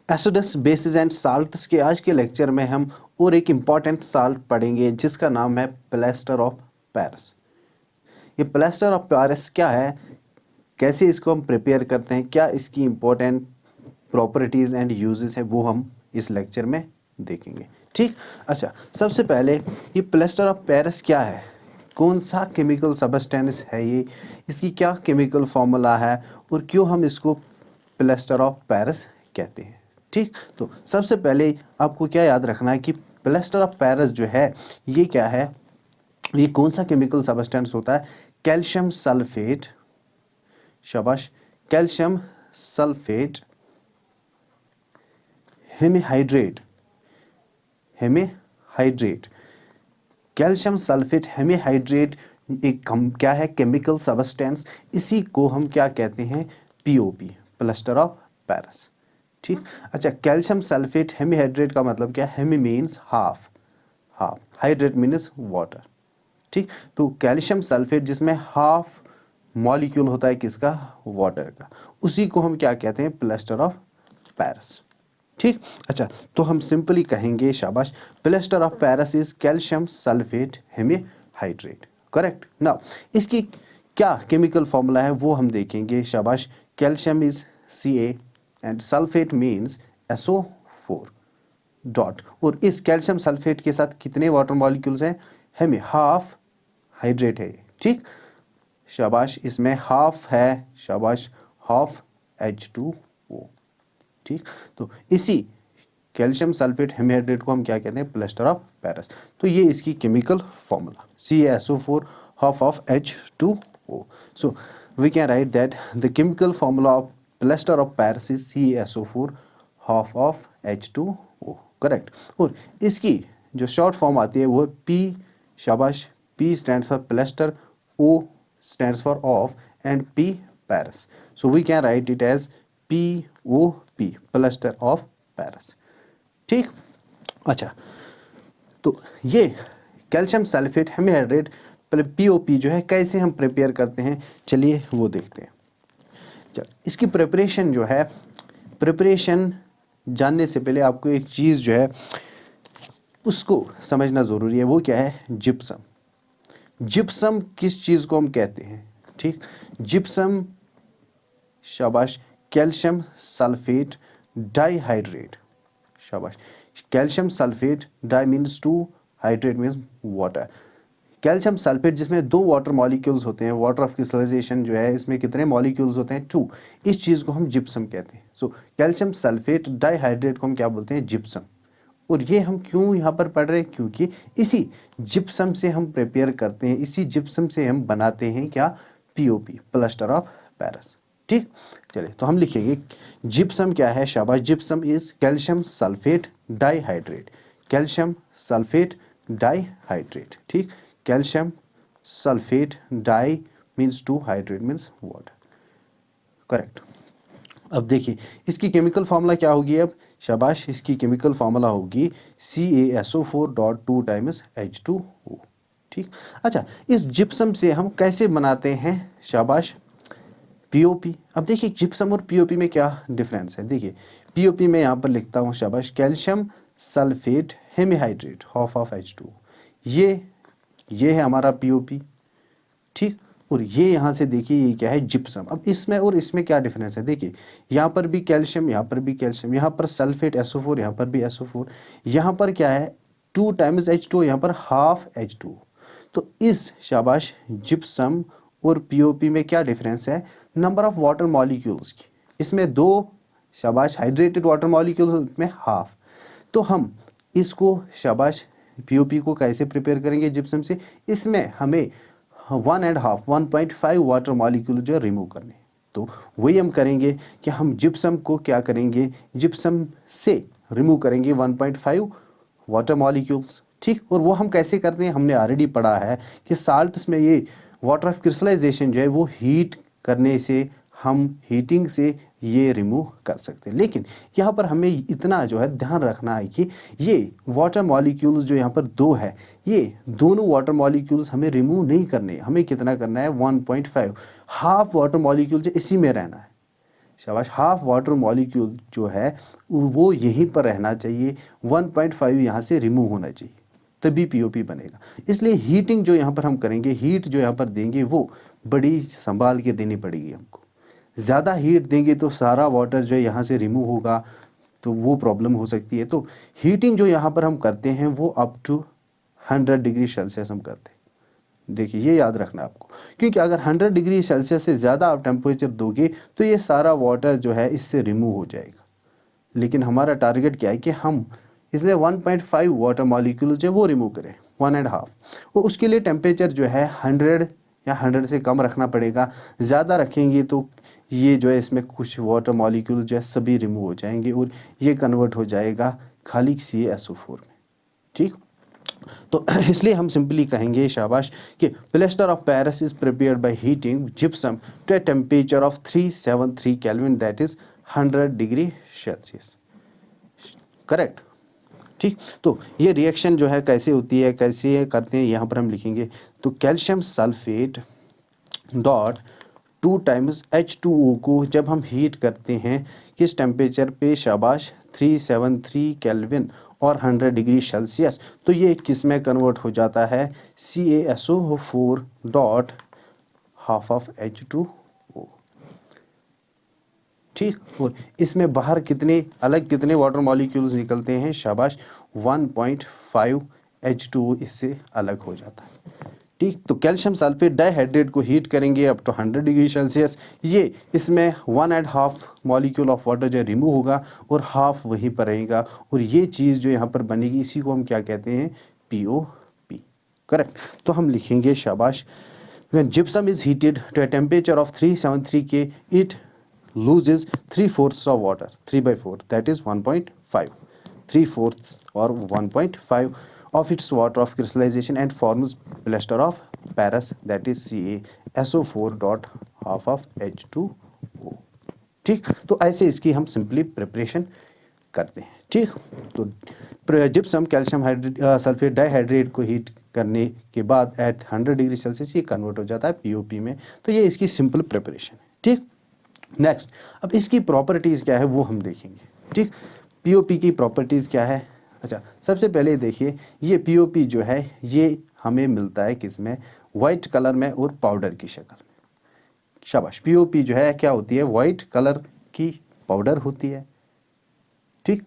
Acidus basis and salts के आज के लेक्चर में हम और एक इम्पॉर्टेंट साल्ट पढ़ेंगे जिसका नाम है प्लास्टर ऑफ पेरिस। ये प्लास्टर ऑफ पेरिस क्या है, कैसे इसको हम प्रिपेयर करते हैं, क्या इसकी इम्पोर्टेंट प्रॉपर्टीज़ एंड यूजेस है, वो हम इस लेक्चर में देखेंगे। ठीक, अच्छा, सबसे पहले ये प्लास्टर ऑफ पेरिस क्या है, कौन सा केमिकल सब्सटेंस है ये, इसकी क्या केमिकल फॉर्मूला है और क्यों हम इसको प्लास्टर ऑफ पेरिस कहते हैं। ठीक, तो सबसे पहले आपको क्या याद रखना है कि प्लास्टर ऑफ पेरिस जो है ये क्या है, ये कौन सा केमिकल सब्सटेंस होता है, कैल्शियम सल्फेट, शाबाश, calcium sulphate hemihydrate, hemihydrate, calcium sulphate hemihydrate एक क्या है, केमिकल सब्सटेंस, इसी को हम क्या कहते हैं, पीओपी, प्लास्टर ऑफ पेरिस। ठीक, अच्छा, कैल्शियम सल्फेट हेमीहाइड्रेट का मतलब क्या, hemi means half, half, hydrate means water. ठीक, तो कैल्शियम सल्फेट जिसमें हाफ मॉलिक्यूल होता है किसका, वाटर का, उसी को हम क्या कहते हैं, प्लास्टर ऑफ पेरिस। ठीक, अच्छा, तो हम सिंपली कहेंगे, शाबाश, plaster of Paris is calcium sulphate hemihydrate. Correct. Now इसकी क्या केमिकल फॉर्मूला है वो हम देखेंगे, शाबाश, calcium is Ca and sulphate means SO4 dot, और इस कैल्शियम सल्फेट के साथ कितने वाटर मॉलिक्यूल्स हैं, हेमी, हाफ हाइड्रेट है। ठीक, शाबाश, इसमें हाफ है, शाबाश, हाफ H2O। ठीक, तो इसी कैल्शियम सल्फेट हेमीहाइड्रेट को हम क्या कहते हैं, प्लास्टर ऑफ पेरिस। तो ये इसकी chemical formula, CaSO4 half of H2O. So we can write that the chemical formula of plaster of Paris is CaSO4 half of H2O. Correct. और इसकी जो शॉर्ट फॉर्म आती है वो P, शाबाश, P stands for plaster, O stands for off and P Paris. So we can write it as POP, plaster of Paris। ठीक, अच्छा, तो ये कैल्शियम सल्फेट हेमीहाइड्रेट पीओपी जो है कैसे हम प्रिपेयर करते हैं, चलिए वो देखते हैं। चल, इसकी प्रिपरेशन जो है, प्रिपरेशन जानने से पहले आपको एक चीज़ जो है उसको समझना ज़रूरी है, वो क्या है, जिप्सम। जिप्सम किस चीज़ को हम कहते हैं, ठीक, जिप्सम, शाबाश, कैल्शियम सल्फेट डाइहाइड्रेट, शाबाश, calcium sulphate, di means two, hydrate means water. Calcium sulphate जिसमें दो वाटर मॉलिक्यूल्स होते हैं, वाटर ऑफ क्रिस्टलाइजेशन जो है इसमें कितने मॉलिक्यूल्स होते हैं, 2, इस चीज़ को हम जिप्सम कहते हैं। सो कैल्शियम सल्फेट डाइहाइड्रेट को हम क्या बोलते हैं, जिप्सम। और ये हम क्यों यहाँ पर पढ़ रहे हैं, क्योंकि इसी जिप्सम से हम प्रिपेयर करते हैं, इसी जिप्सम से हम बनाते हैं क्या, पीओपी, प्लास्टर ऑफ पेरिस। ठीक, चलिए तो हम लिखेंगे जिप्सम क्या है, शाबाश, gypsum is calcium sulphate dihydrate, calcium sulphate dihydrate. ठीक, calcium sulphate di means two, hydrate means water. Correct. अब देखिए इसकी केमिकल फार्मूला क्या होगी, अब शाबाश, इसकी केमिकल फार्मूला होगी CaSO4 डॉट 2 टाइम्स H2O। ठीक, अच्छा, इस जिप्सम से हम कैसे बनाते हैं, शाबाश, पीओपी। अब देखिए जिप्सम और पीओपी में क्या डिफरेंस है, देखिए पीओपी में यहाँ पर लिखता हूँ, शाबाश, calcium sulphate hemihydrate half of H2O, ये है हमारा पीओपी। ठीक, और ये यहाँ से देखिए ये क्या है, जिप्सम। अब इसमें और इसमें क्या डिफरेंस है, देखिए यहाँ पर भी कैल्शियम, यहाँ पर भी कैल्शियम, यहाँ पर सल्फेट SO4, यहाँ पर भी SO4, यहाँ पर क्या है 2 टाइम्स H2O, यहाँ पर हाफ H2O। तो इस, शाबाश, जिप्सम और पीओपी में क्या डिफरेंस है, नंबर ऑफ वाटर मॉलिक्यूल्स की, इसमें 2, शाबाश, हाइड्रेटेड वाटर मॉलिक्यूल्स में हाफ। तो हम इसको, शाबाश, पीओपी को कैसे प्रिपेयर करेंगे जिप्सम से, इसमें हमें 1.5 वाटर मॉलिक्यूल जो है रिमूव करने। तो वही हम करेंगे कि हम जिप्सम को क्या करेंगे, जिप्सम से रिमूव करेंगे 1.5 वाटर मॉलिक्यूल्स। ठीक, और वो हम कैसे करते हैं, हमने ऑलरेडी पढ़ा है कि साल्ट्स में ये वाटर ऑफ क्रिस्टलाइजेशन जो है वो हीट करने से, हम हीटिंग से ये रिमूव कर सकते हैं। लेकिन यहाँ पर हमें इतना जो है ध्यान रखना है कि ये वाटर मॉलिक्यूल्स जो यहाँ पर 2 है, ये दोनों वाटर मॉलिक्यूल्स हमें रिमूव नहीं करने, हमें कितना करना है, 1.5, हाफ वाटर मॉलिक्यूल जो इसी में रहना है। शाबाश, हाफ वाटर मॉलिक्यूल जो है वो यहीं पर रहना चाहिए, 1.5 यहाँ से रिमूव होना चाहिए, तभी पीओपी बनेगा। इसलिए हीटिंग जो यहाँ पर हम करेंगे, हीट जो यहाँ पर देंगे वो बड़ी संभाल के देनी पड़ेगी हमको। ज़्यादा हीट देंगे तो सारा वाटर जो है यहाँ से रिमूव होगा, तो वो प्रॉब्लम हो सकती है। तो हीटिंग जो यहाँ पर हम करते हैं वो अप टू 100 डिग्री सेल्सियस हम करते हैं। देखिए ये याद रखना आपको, क्योंकि अगर 100 डिग्री सेल्सियस से ज़्यादा आप टेम्परेचर दोगे तो ये सारा वाटर जो है इससे रिमूव हो जाएगा। लेकिन हमारा टारगेट क्या है कि हम इसमें 1.5 वाटर मॉलिक्यूल्स जो वो रिमूव करें, 1.5। वो उसके लिए टेम्परेचर जो है 100 या 100 से कम रखना पड़ेगा। ज़्यादा रखेंगे तो ये जो है इसमें कुछ वाटर मॉलिक्यूल जो है सभी रिमूव हो जाएंगे और ये कन्वर्ट हो जाएगा खाली CaSO4 में। ठीक, तो इसलिए हम सिंपली कहेंगे शाबाश कि plaster of Paris is prepared by heating gypsum to a temperature of 373 kelvin, that is 100 degree Celsius. Correct. ठीक, तो ये रिएक्शन जो है कैसे होती है, कैसे करते हैं, यहाँ पर हम लिखेंगे। तो calcium sulphate dot 2 times H2O को जब हम हीट करते हैं किस टेम्परेचर पे, शाबाश 373 केल्विन और 100 डिग्री सेल्सियस, तो ये किस में कन्वर्ट हो जाता है, CaSO4 dot half of H2O। ठीक, और इसमें बाहर कितने अलग कितने वाटर मॉलिक्यूल्स निकलते हैं, शाबाश 1.5 H2O इससे अलग हो जाता है। ठीक, तो कैल्शियम सल्फेट डाइहाइड्रेट को हीट करेंगे अप टू 100 डिग्री सेल्सियस, ये इसमें 1.5 मॉलिक्यूल ऑफ वाटर जो रिमूव होगा और हाफ वहीं पर रहेगा, और ये चीज़ जो यहाँ पर बनेगी इसी को हम क्या कहते हैं, POP। करेक्ट। तो हम लिखेंगे शाबाश, when gypsum is heated to a temperature of 373 K, it loses 3/4 of water, 3/4, that is 1.5, 3/4 or 1.5 of its water of crystallization and forms plaster of Paris, that is CaSO4 dot half of H2O। ठीक, तो ऐसे इसकी हम simply preparation करते हैं। ठीक, तो gypsum calcium sulphate dihydrate को हीट करने के बाद एट 100 डिग्री सेल्सियस ये कन्वर्ट हो जाता है POP में। तो ये इसकी सिंपल प्रिपरेशन है। ठीक, नेक्स्ट, अब इसकी प्रॉपर्टीज़ क्या है वो हम देखेंगे। ठीक, POP की प्रॉपर्टीज़ क्या है। अच्छा, सबसे पहले देखिए ये POP जो है ये हमें मिलता है किस में, वाइट कलर में और पाउडर की शक्ल में। शाबाश, POP जो है क्या होती है, वाइट कलर की पाउडर होती है। ठीक,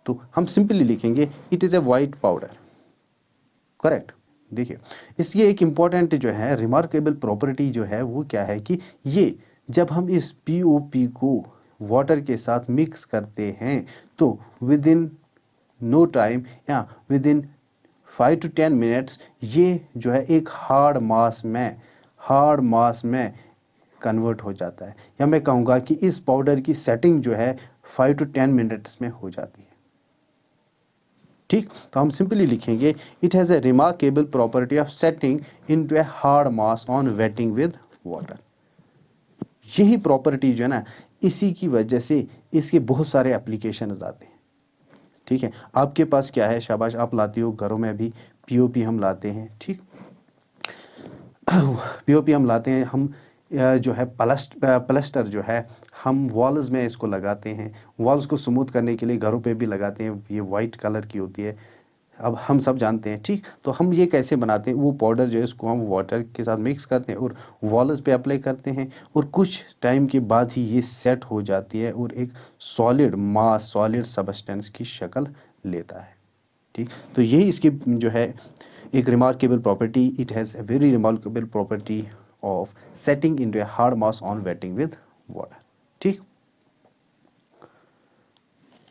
तो हम सिंपली लिखेंगे it is a white powder. Correct. देखिए इसकी एक इम्पॉर्टेंट जो है रिमार्केबल प्रॉपर्टी जो है वो क्या है कि ये जब हम इस POP को वाटर के साथ मिक्स करते हैं तो विद इन नो टाइम या विद इन 5 to 10 मिनट्स ये जो है एक हार्ड मास में कन्वर्ट हो जाता है, या मैं कहूँगा कि इस पाउडर की सेटिंग जो है 5 to 10 मिनट्स में हो जाती है। ठीक, तो हम सिंपली लिखेंगे it has a remarkable property of setting into a hard mass on waiting with water. यही प्रॉपर्टी जो है ना, इसी की वजह से इसके बहुत सारे एप्लीकेशंस आते हैं। ठीक है, आपके पास क्या है, शाबाश आप लाते हो, घरों में भी POP हम लाते हैं। ठीक, POP हम लाते हैं, हम जो है प्लास्टर जो है हम वॉल्स में इसको लगाते हैं, वॉल्स को स्मूथ करने के लिए घरों पे भी लगाते हैं, ये वाइट कलर की होती है, अब हम सब जानते हैं। ठीक, तो हम ये कैसे बनाते हैं, वो पाउडर जो है इसको हम वाटर के साथ मिक्स करते हैं और वॉल्स पे अप्लाई करते हैं, और कुछ टाइम के बाद ही ये सेट हो जाती है और एक सॉलिड सब्सटेंस की शक्ल लेता है। ठीक, तो यही इसकी जो है एक remarkable property, it has a very remarkable property of setting into a hard mass on waiting with water. ठीक,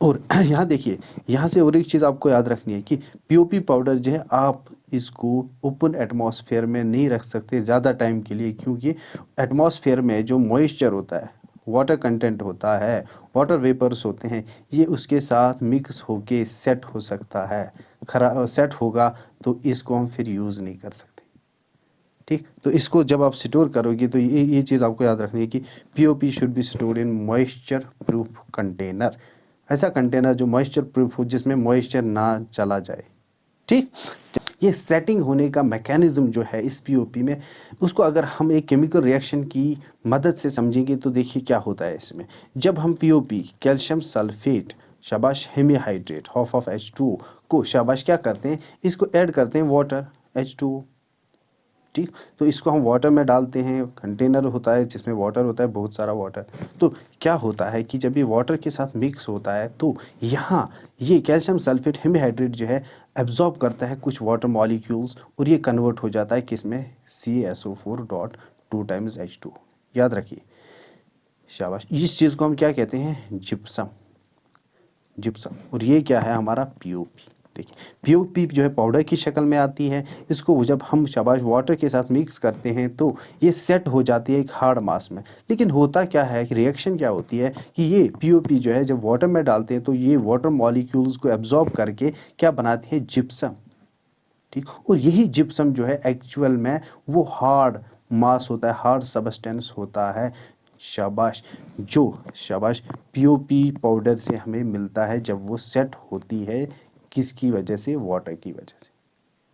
और यहाँ देखिए, यहाँ से और एक चीज़ आपको याद रखनी है कि POP पाउडर जो है आप इसको ओपन एटमॉस्फेयर में नहीं रख सकते ज़्यादा टाइम के लिए, क्योंकि एटमॉस्फेयर में जो मॉइस्चर होता है, वाटर कंटेंट होता है, वाटर वेपर्स होते हैं, ये उसके साथ मिक्स होके सेट हो सकता है, सेट होगा तो इसको हम फिर यूज़ नहीं कर सकते। ठीक, तो इसको जब आप स्टोर करोगे तो ये चीज़ आपको याद रखनी है कि POP should be stored in moisture proof container, ऐसा कंटेनर जो मॉइस्चर प्रूफ हो, जिसमें मॉइस्चर ना चला जाए। ठीक, ये सेटिंग होने का मैकेनिज्म जो है इस पीओपी में, उसको अगर हम एक केमिकल रिएक्शन की मदद से समझेंगे तो देखिए क्या होता है इसमें। जब हम पीओपी कैल्शियम सल्फेट शाबाश हेमीहाइड्रेट हाफ ऑफ H2O को शाबाश क्या करते हैं, इसको ऐड करते हैं वाटर H2O, ठीक। तो इसको हम वाटर में डालते हैं, कंटेनर होता है जिसमें वाटर होता है, बहुत सारा वाटर। तो क्या होता है कि जब ये वाटर के साथ मिक्स होता है तो यहाँ ये कैल्शियम सल्फेट हेमीहाइड्रेट जो है एब्जॉर्ब करता है कुछ वाटर मॉलिक्यूल्स और ये कन्वर्ट हो जाता है किसमें, CaSO4 डॉट 2 टाइम्स H2O। याद रखिए शाबाश, इस चीज़ को हम क्या कहते हैं, जिप्सम, जिप्सम। और ये क्या है हमारा पीओपी। देखिए पीओपी जो है पाउडर की शक्ल में आती है, इसको जब हम शाबाश वाटर के साथ मिक्स करते हैं तो ये सेट हो जाती है एक हार्ड मास में। लेकिन होता क्या है कि रिएक्शन क्या होती है कि ये पीओपी जो है जब वाटर में डालते हैं तो ये वाटर मॉलिक्यूल्स को एब्जॉर्ब करके क्या बनाती है, जिप्सम, ठीक। और यही जिप्सम जो है एक्चुअल में वो हार्ड मास होता है, हार्ड सबस्टेंस होता है, शाबाश, जो शाबाश पीओपी पाउडर से हमें मिलता है जब वो सेट होती है, किसकी वजह से, वाटर की वजह से।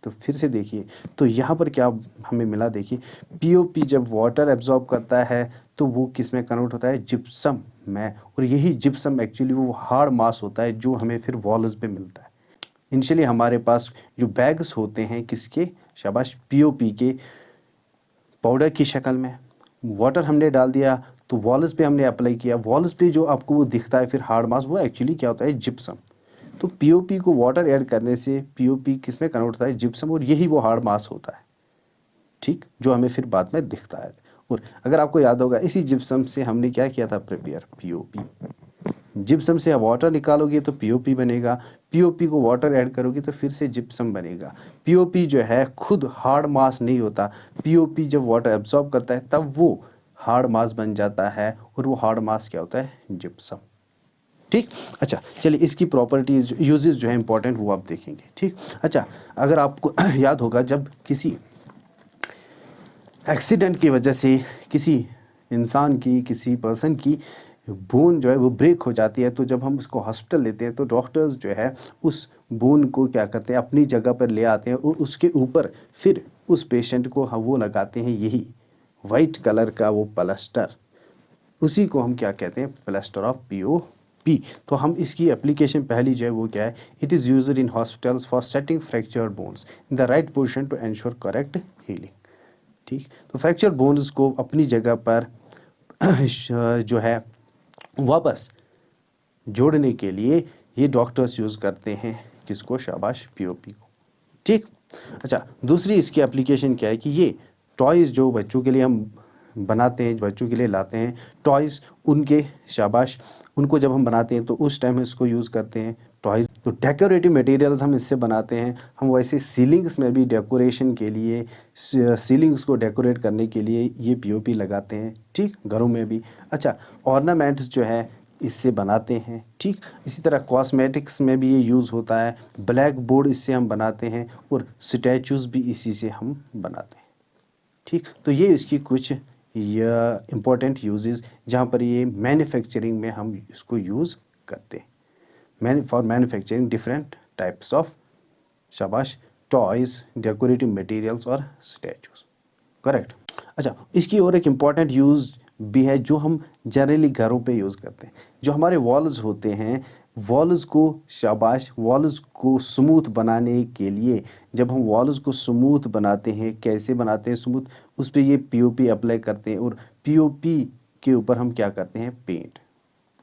तो फिर से देखिए, तो यहाँ पर क्या हमें मिला, देखिए पीओपी जब वाटर एब्जॉर्ब करता है तो वो किस में कन्वर्ट होता है, जिप्सम में। और यही जिप्सम एक्चुअली वो हार्ड मास होता है जो हमें फिर वॉल्स पे मिलता है। इनिशियली हमारे पास जो बैग्स होते हैं किसके, शाबाश पीओपी के पाउडर की शक्ल में, वाटर हमने डाल दिया तो वॉल्स पे हमने अप्लाई किया, वॉल्स पे जो आपको वो दिखता है फिर हार्ड मास, वो एक्चुअली क्या होता है, जिप्सम। तो पीओपी को वाटर ऐड करने से पीओपी किस में कन्वर्ट होता है, जिप्सम, और यही वो हार्ड मास होता है, ठीक, जो हमें फिर बाद में दिखता है। और अगर आपको याद होगा इसी जिप्सम से हमने क्या किया था, प्रिपेयर पीओपी। जिप्सम से आप वाटर निकालोगे तो पीओपी बनेगा, पीओपी को वाटर ऐड करोगे तो फिर से जिप्सम बनेगा। पीओपी जो है खुद हार्ड मास नहीं होता, पीओपी जब वाटर एब्जॉर्ब करता है तब वो हार्ड मास बन जाता है, और वो हार्ड मास क्या होता है, जिप्सम, ठीक। अच्छा चलिए इसकी प्रॉपर्टीज यूजेस जो है इंपॉर्टेंट वो आप देखेंगे, ठीक। अच्छा अगर आपको याद होगा जब किसी एक्सीडेंट की वजह से किसी इंसान की, किसी पर्सन की बोन जो है वो ब्रेक हो जाती है, तो जब हम उसको हॉस्पिटल लेते हैं तो डॉक्टर्स जो है उस बोन को क्या करते हैं, अपनी जगह पर ले आते हैं और उसके ऊपर फिर उस पेशेंट को वो लगाते हैं यही वाइट कलर का वो प्लास्टर, उसी को हम क्या कहते हैं, प्लास्टर ऑफ पीओपी। तो हम इसकी एप्लीकेशन पहली जो है वो क्या है, it is used in hospitals for setting fractured bones in the right position to ensure correct healing, ठीक। तो फ्रैक्चर बोन्स को अपनी जगह पर जो है वापस जोड़ने के लिए ये डॉक्टर्स यूज़ करते हैं किसको, शाबाश पीओपी को, ठीक। अच्छा दूसरी इसकी एप्लीकेशन क्या है कि ये टॉयज़ जो बच्चों के लिए हम बनाते हैं, बच्चों के लिए लाते हैं टॉयज़, उनके शाबाश उनको जब हम बनाते हैं तो उस टाइम इसको यूज़ करते हैं टॉयज़। तो डेकोरेटिव मटेरियल्स हम इससे बनाते हैं, हम वैसे सीलिंग्स में भी डेकोरेशन के लिए, सीलिंग्स को डेकोरेट करने के लिए ये पीओपी लगाते हैं, ठीक, घरों में भी। अच्छा ऑर्नामेंट्स जो है इससे बनाते हैं, ठीक। इसी तरह कॉस्मेटिक्स में भी ये यूज़ होता है, ब्लैक बोर्ड इससे हम बनाते हैं और स्टैचूज़ भी इसी से हम बनाते हैं, ठीक। तो ये इसकी कुछ इम्पोर्टेंट यूजेस जहाँ पर ये मैन्युफैक्चरिंग में हम इसको यूज़ करते हैं, for manufacturing different types of शाबाश टॉयज़, डेकोरेटिव मटेरियल्स और स्टैचूज, करेक्ट। अच्छा इसकी और एक इम्पॉर्टेंट यूज़ भी है जो हम जनरली घरों पे यूज़ करते हैं, जो हमारे वॉल्स होते हैं, वॉल्स को शाबाश वॉल्स को स्मूथ बनाने के लिए, जब हम वॉल्स को स्मूथ बनाते हैं, कैसे बनाते हैं स्मूथ, उस पर ये पीओपी अप्लाई करते हैं और पीओपी के ऊपर हम क्या करते हैं, पेंट,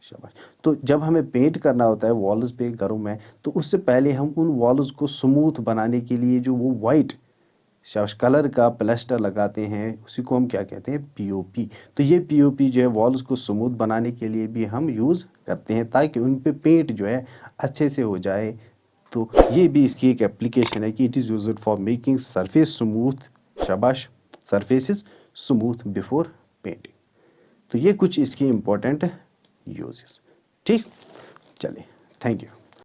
शाबाश। तो जब हमें पेंट करना होता है वॉल्स पे घरों में, तो उससे पहले हम उन वॉल्स को स्मूथ बनाने के लिए जो वो वाइट शाबाश कलर का प्लास्टर लगाते हैं, उसी को हम क्या कहते हैं, पीओपी। तो ये पीओपी जो है वॉल्स को स्मूथ बनाने के लिए भी हम यूज़ करते हैं ताकि उन पे पेंट जो है अच्छे से हो जाए। तो ये भी इसकी एक एप्लीकेशन है कि it is used for making surface smooth, शाबाश सरफेसेस स्मूथ बिफोर पेंटिंग। तो ये कुछ इसकी इम्पोर्टेंट यूजेस, ठीक। चलिए थैंक यू।